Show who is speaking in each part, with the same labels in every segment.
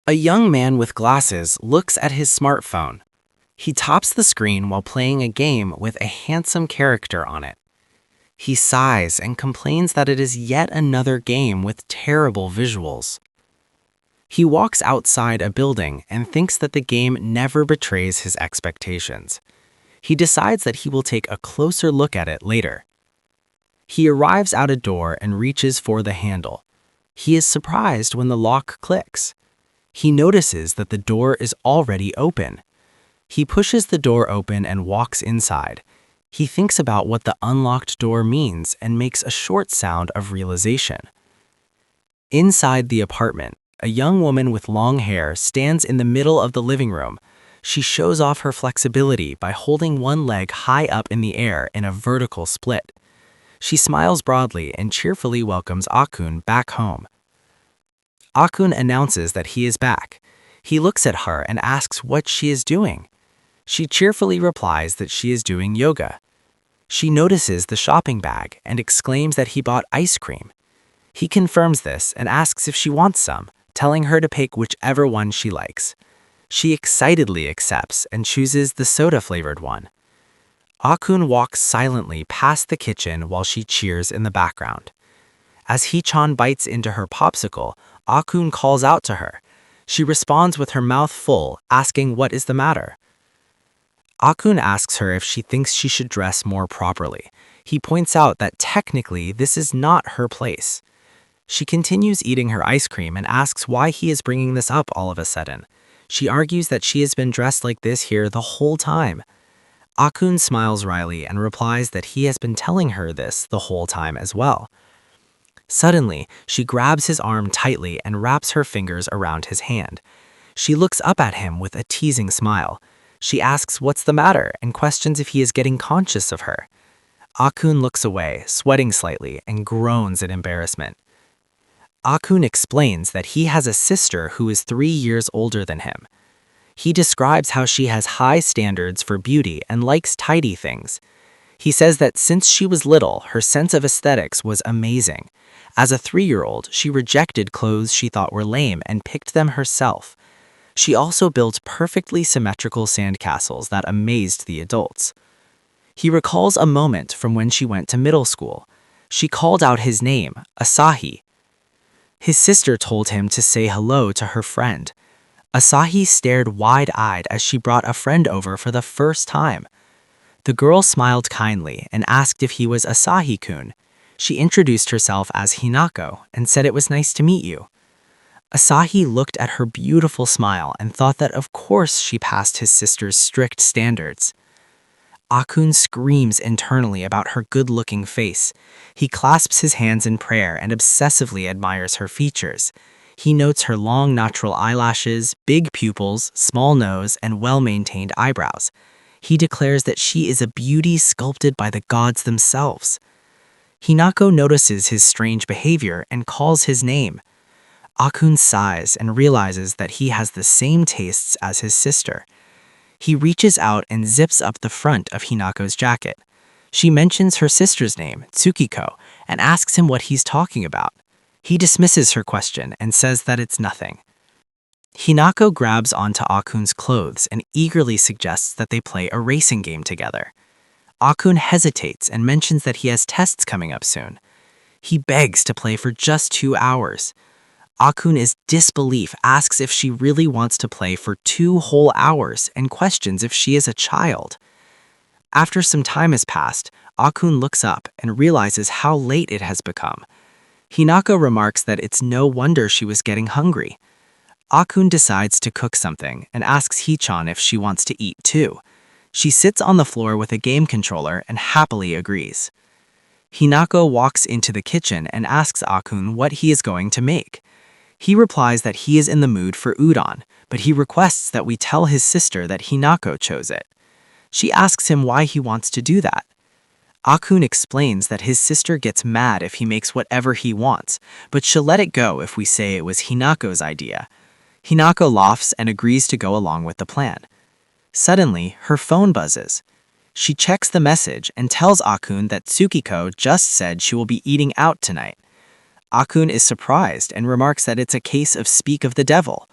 Speaker 1: A young man with glasses looks at his smartphone. He taps the screen while playing a game with a handsome character on it. He sighs and complains that it is yet another game with terrible visuals. He walks outside a building and thinks that the game never betrays his expectations. He decides that he will take a closer look at it later. He arrives at a door and reaches for the handle. He is surprised when the lock clicks. He notices that the door is already open. He pushes the door open and walks inside. He thinks about what the unlocked door means and makes a short sound of realization. Inside the apartment, a young woman with long hair stands in the middle of the living room. She shows off her flexibility by holding one leg high up in the air in a vertical split. She smiles broadly and cheerfully welcomes Akkun back home. Akkun announces that he is back. He looks at her and asks what she is doing. She cheerfully replies that she is doing yoga. She notices the shopping bag and exclaims that he bought ice cream. He confirms this and asks if she wants some, telling her to pick whichever one she likes. She excitedly accepts and chooses the soda-flavored one. Akkun walks silently past the kitchen while she cheers in the background. As Hee-chan bites into her popsicle, Akkun calls out to her. She responds with her mouth full, asking what is the matter. Akkun asks her if she thinks she should dress more properly. He points out that technically this is not her place. She continues eating her ice cream and asks why he is bringing this up all of a sudden. She argues that she has been dressed like this here the whole time. Akkun smiles wryly and replies that he has been telling her this the whole time as well. Suddenly, she grabs his arm tightly and wraps her fingers around his hand. She looks up at him with a teasing smile. She asks what's the matter and questions if he is getting conscious of her. Akkun looks away, sweating slightly, and groans in embarrassment. Akkun explains that he has a sister who is 3 years older than him. He describes how she has high standards for beauty and likes tidy things. He says that since she was little, her sense of aesthetics was amazing. As a 3-year-old, she rejected clothes she thought were lame and picked them herself. She also built perfectly symmetrical sandcastles that amazed the adults. He recalls a moment from when she went to middle school. She called out his name, Asahi. His sister told him to say hello to her friend. Asahi stared wide-eyed as she brought a friend over for the first time. The girl smiled kindly and asked if he was Asahi-kun. She introduced herself as Hinako and said it was nice to meet you. Asahi looked at her beautiful smile and thought that of course she passed his sister's strict standards. Akkun screams internally about her good-looking face. He clasps his hands in prayer and obsessively admires her features. He notes her long natural eyelashes, big pupils, small nose, and well-maintained eyebrows. He declares that she is a beauty sculpted by the gods themselves. Hinako notices his strange behavior and calls his name. Akkun sighs and realizes that he has the same tastes as his sister. He reaches out and zips up the front of Hinako's jacket. She mentions her sister's name, Tsukiko, and asks him what he's talking about. He dismisses her question and says that it's nothing. Hinako grabs onto Akkun's clothes and eagerly suggests that they play a racing game together. Akkun hesitates and mentions that he has tests coming up soon. He begs to play for just 2 hours. Akkun is disbelief, asks if she really wants to play for 2 whole hours, and questions if she is a child. After some time has passed, Akkun looks up and realizes how late it has become. Hinako remarks that it's no wonder she was getting hungry. Akkun decides to cook something and asks Hee-chan if she wants to eat too. She sits on the floor with a game controller and happily agrees. Hinako walks into the kitchen and asks Akkun what he is going to make. He replies that he is in the mood for udon, but he requests that we tell his sister that Hinako chose it. She asks him why he wants to do that. Akkun explains that his sister gets mad if he makes whatever he wants, but she'll let it go if we say it was Hinako's idea. Hinako laughs and agrees to go along with the plan. Suddenly, her phone buzzes. She checks the message and tells Akkun that Tsukiko just said she will be eating out tonight. Akkun is surprised and remarks that it's a case of speak of the devil.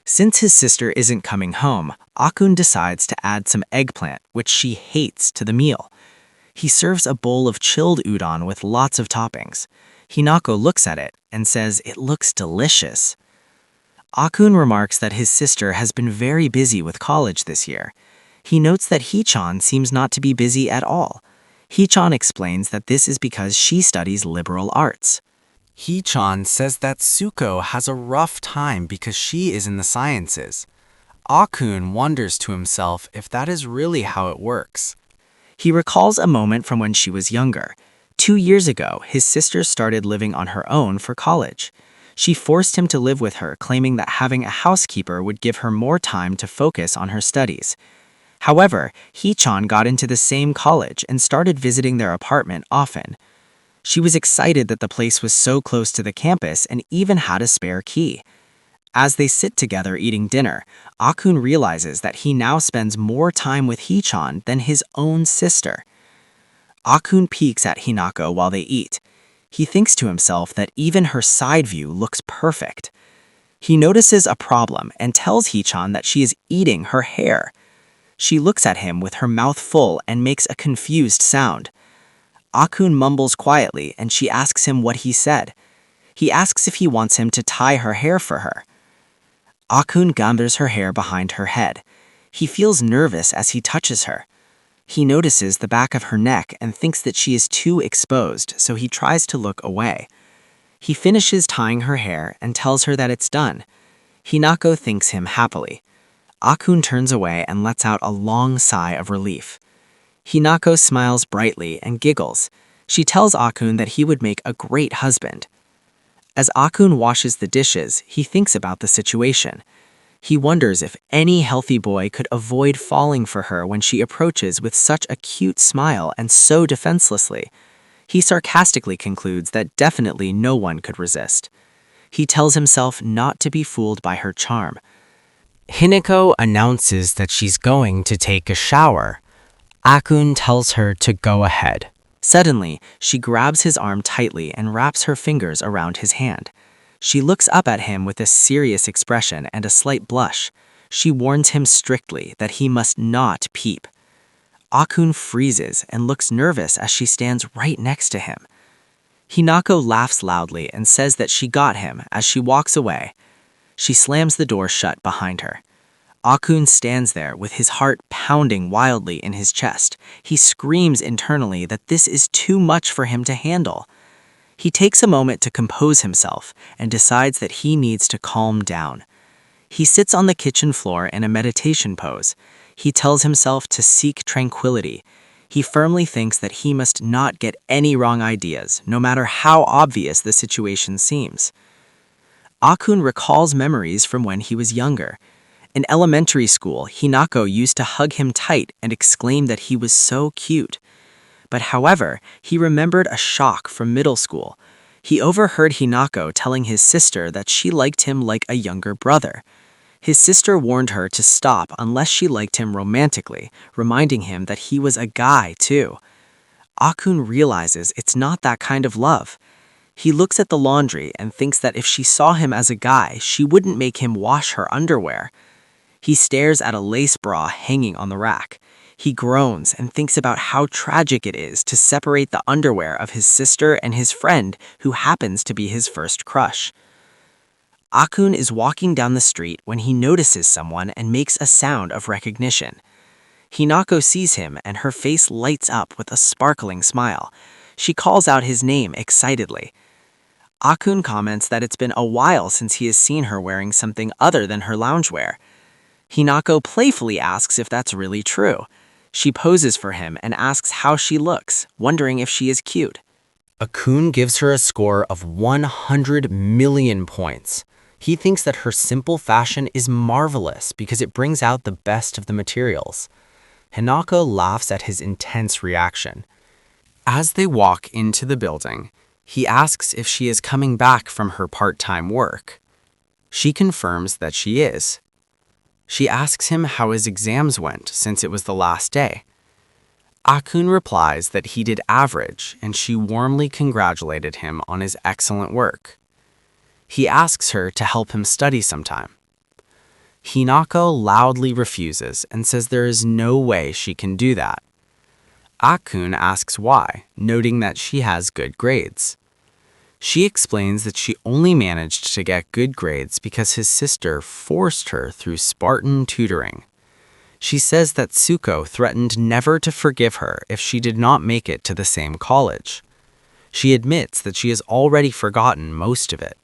Speaker 1: Since his sister isn't coming home, Akkun decides to add some eggplant, which she hates, to the meal. He serves a bowl of chilled udon with lots of toppings. Hinako looks at it and says it looks delicious. Akkun remarks that his sister has been very busy with college this year. He notes that Hee-chan seems not to be busy at all. Hee-chan explains that this is because she studies liberal arts. Hee-chan says that Tsuko has a rough time because she is in the sciences. Akkun wonders to himself if that is really how it works. He recalls a moment from when she was younger. 2 years ago, his sister started living on her own for college. She forced him to live with her, claiming that having a housekeeper would give her more time to focus on her studies. However, Hee-chan got into the same college and started visiting their apartment often. She was excited that the place was so close to the campus and even had a spare key. As they sit together eating dinner, Akkun realizes that he now spends more time with Hee-chan than his own sister. Akkun peeks at Hinako while they eat. He thinks to himself that even her side view looks perfect. He notices a problem and tells Hee-chan that she is eating her hair. She looks at him with her mouth full and makes a confused sound. Akkun mumbles quietly and she asks him what he said. He asks if he wants him to tie her hair for her. Akkun gathers her hair behind her head. He feels nervous as he touches her. He notices the back of her neck and thinks that she is too exposed, so he tries to look away. He finishes tying her hair and tells her that it's done. Hinako thanks him happily. Akkun turns away and lets out a long sigh of relief. Hinako smiles brightly and giggles. She tells Akkun that he would make a great husband. As Akkun washes the dishes, he thinks about the situation. He wonders if any healthy boy could avoid falling for her when she approaches with such a cute smile and so defenselessly. He sarcastically concludes that definitely no one could resist. He tells himself not to be fooled by her charm. Hinako announces that she's going to take a shower. Akkun tells her to go ahead. Suddenly, she grabs his arm tightly and wraps her fingers around his hand. She looks up at him with a serious expression and a slight blush. She warns him strictly that he must not peep. Akkun freezes and looks nervous as she stands right next to him. Hinako laughs loudly and says that she got him as she walks away. She slams the door shut behind her. Akkun stands there with his heart pounding wildly in his chest. He screams internally that this is too much for him to handle. He takes a moment to compose himself and decides that he needs to calm down. He sits on the kitchen floor in a meditation pose. He tells himself to seek tranquility. He firmly thinks that he must not get any wrong ideas, no matter how obvious the situation seems. Akkun recalls memories from when he was younger. In elementary school, Hinako used to hug him tight and exclaim that he was so cute. But however, he remembered a shock from middle school. He overheard Hinako telling his sister that she liked him like a younger brother. His sister warned her to stop unless she liked him romantically, reminding him that he was a guy too. Akkun realizes it's not that kind of love. He looks at the laundry and thinks that if she saw him as a guy, she wouldn't make him wash her underwear. He stares at a lace bra hanging on the rack. He groans and thinks about how tragic it is to separate the underwear of his sister and his friend who happens to be his first crush. Akkun is walking down the street when he notices someone and makes a sound of recognition. Hinako sees him and her face lights up with a sparkling smile. She calls out his name excitedly. Akkun comments that it's been a while since he has seen her wearing something other than her loungewear. Hinako playfully asks if that's really true. She poses for him and asks how she looks, wondering if she is cute. Akkun gives her a score of 100 million points. He thinks that her simple fashion is marvelous because it brings out the best of the materials. Hinako laughs at his intense reaction. As they walk into the building, he asks if she is coming back from her part-time work. She confirms that she is. She asks him how his exams went since it was the last day. Akkun replies that he did average and she warmly congratulated him on his excellent work. He asks her to help him study sometime. Hinako loudly refuses and says there is no way she can do that. Akkun asks why, noting that she has good grades. She explains that she only managed to get good grades because his sister forced her through Spartan tutoring. She says that Tsuko threatened never to forgive her if she did not make it to the same college. She admits that she has already forgotten most of it.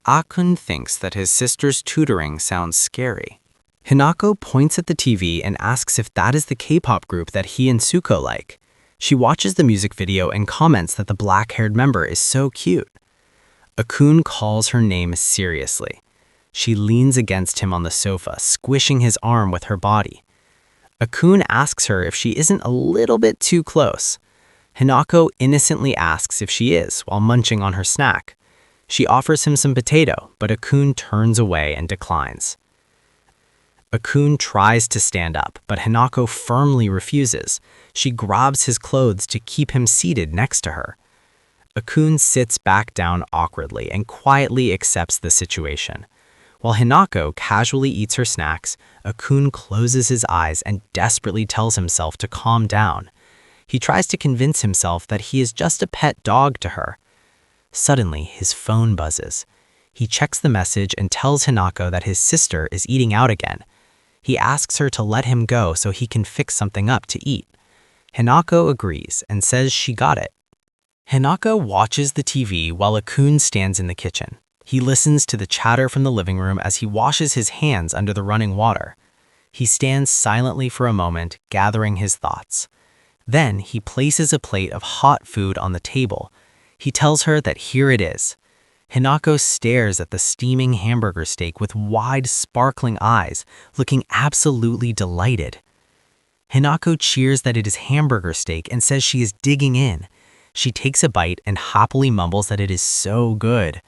Speaker 1: Akkun thinks that his sister's tutoring sounds scary. Hinako points at the TV and asks if that is the K-pop group that he and Tsuko like. She watches the music video and comments that the black-haired member is so cute. Akkun calls her name seriously. She leans against him on the sofa, squishing his arm with her body. Akkun asks her if she isn't a little bit too close. Hinako innocently asks if she is while munching on her snack. She offers him some potato, but Akkun turns away and declines. Akkun tries to stand up, but Hinako firmly refuses. She grabs his clothes to keep him seated next to her. Akkun sits back down awkwardly and quietly accepts the situation. While Hinako casually eats her snacks, Akkun closes his eyes and desperately tells himself to calm down. He tries to convince himself that he is just a pet dog to her. Suddenly, his phone buzzes. He checks the message and tells Hinako that his sister is eating out again. He asks her to let him go so he can fix something up to eat. Hinako agrees and says she got it. Hinako watches the TV while Akkun stands in the kitchen. He listens to the chatter from the living room as he washes his hands under the running water. He stands silently for a moment, gathering his thoughts. Then he places a plate of hot food on the table. He tells her that here it is. Hinako stares at the steaming hamburger steak with wide, sparkling eyes, looking absolutely delighted. Hinako cheers that it is hamburger steak and says she is digging in. She takes a bite and happily mumbles that it is so good.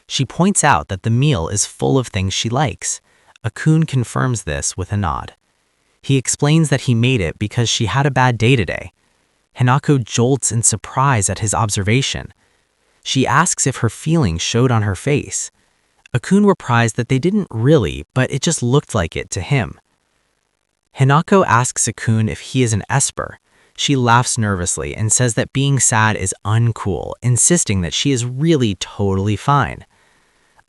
Speaker 1: She points out that the meal is full of things she likes. Akkun confirms this with a nod. He explains that he made it because she had a bad day today. Hinako jolts in surprise at his observation. She asks if her feelings showed on her face. Akkun replies that they didn't really, but it just looked like it to him. Hinako asks Akkun if he is an esper. She laughs nervously and says that being sad is uncool, insisting that she is really totally fine.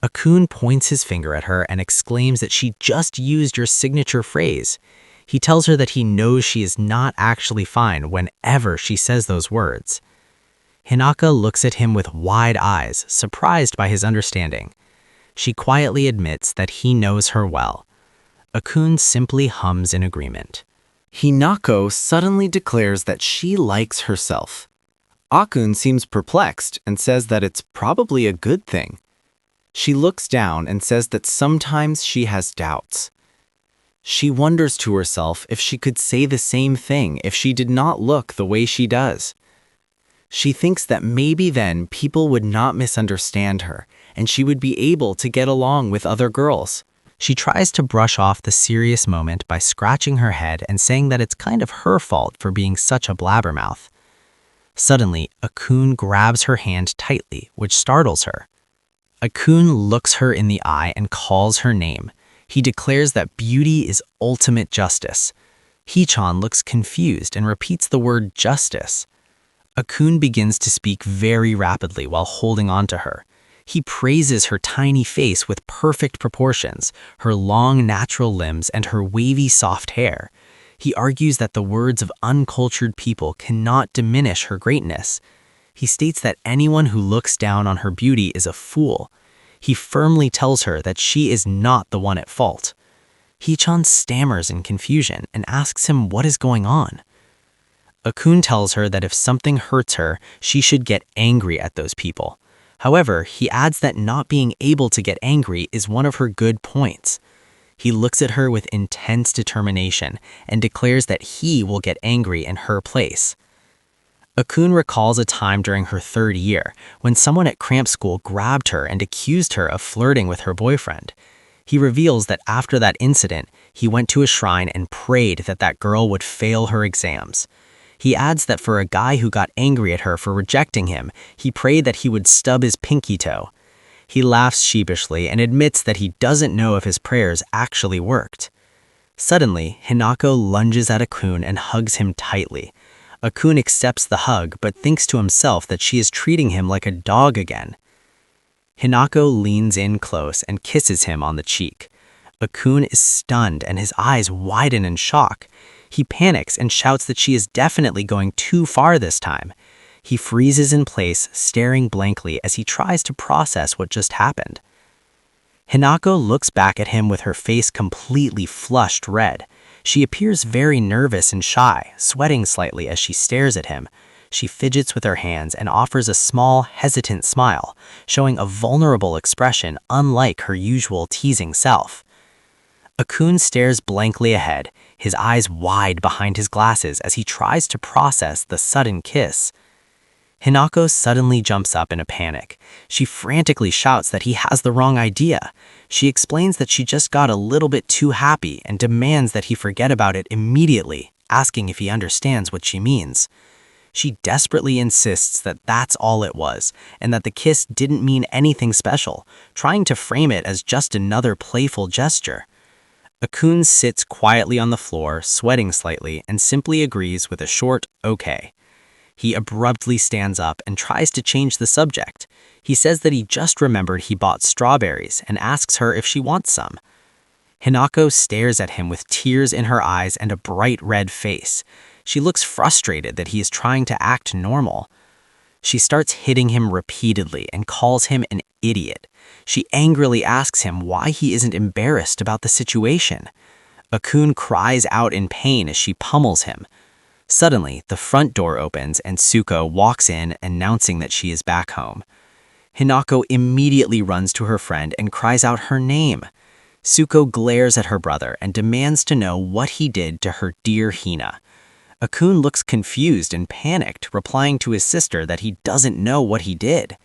Speaker 1: Akkun points his finger at her and exclaims that she just used your signature phrase. He tells her that he knows she is not actually fine whenever she says those words. Hinako looks at him with wide eyes, surprised by his understanding. She quietly admits that he knows her well. Akkun simply hums in agreement. Hinako suddenly declares that she likes herself. Akkun seems perplexed and says that it's probably a good thing. She looks down and says that sometimes she has doubts. She wonders to herself if she could say the same thing if she did not look the way she does. She thinks that maybe then people would not misunderstand her and she would be able to get along with other girls. She tries to brush off the serious moment by scratching her head and saying that it's kind of her fault for being such a blabbermouth. Suddenly, Akkun grabs her hand tightly, which startles her. Akkun looks her in the eye and calls her name. He declares that beauty is ultimate justice. Hee-chan looks confused and repeats the word justice. Akkun begins to speak very rapidly while holding on to her. He praises her tiny face with perfect proportions, her long natural limbs, and her wavy soft hair. He argues that the words of uncultured people cannot diminish her greatness. He states that anyone who looks down on her beauty is a fool. He firmly tells her that she is not the one at fault. Hee-chan stammers in confusion and asks him what is going on. Akkun tells her that if something hurts her, she should get angry at those people. However, he adds that not being able to get angry is one of her good points. He looks at her with intense determination and declares that he will get angry in her place. Akkun recalls a time during her third year when someone at cramp school grabbed her and accused her of flirting with her boyfriend. He reveals that after that incident, he went to a shrine and prayed that that girl would fail her exams. He adds that for a guy who got angry at her for rejecting him, he prayed that he would stub his pinky toe. He laughs sheepishly and admits that he doesn't know if his prayers actually worked. Suddenly, Hinako lunges at Akkun and hugs him tightly. Akkun accepts the hug but thinks to himself that she is treating him like a dog again. Hinako leans in close and kisses him on the cheek. Akkun is stunned and his eyes widen in shock. He panics and shouts that she is definitely going too far this time. He freezes in place, staring blankly as he tries to process what just happened. Hinako looks back at him with her face completely flushed red. She appears very nervous and shy, sweating slightly as she stares at him. She fidgets with her hands and offers a small, hesitant smile, showing a vulnerable expression unlike her usual teasing self. Akkun stares blankly ahead, his eyes wide behind his glasses as he tries to process the sudden kiss. Hinako suddenly jumps up in a panic. She frantically shouts that he has the wrong idea. She explains that she just got a little bit too happy and demands that he forget about it immediately, asking if he understands what she means. She desperately insists that that's all it was, and that the kiss didn't mean anything special, trying to frame it as just another playful gesture. Akkun sits quietly on the floor, sweating slightly, and simply agrees with a short, okay. He abruptly stands up and tries to change the subject. He says that he just remembered he bought strawberries and asks her if she wants some. Hinako stares at him with tears in her eyes and a bright red face. She looks frustrated that he is trying to act normal. She starts hitting him repeatedly and calls him an idiot. She angrily asks him why he isn't embarrassed about the situation. Akkun cries out in pain as she pummels him. Suddenly, the front door opens and Tsuko walks in, announcing that she is back home. Hinako immediately runs to her friend and cries out her name. Tsuko glares at her brother and demands to know what he did to her dear Hina. Akkun looks confused and panicked, replying to his sister that he doesn't know what he did.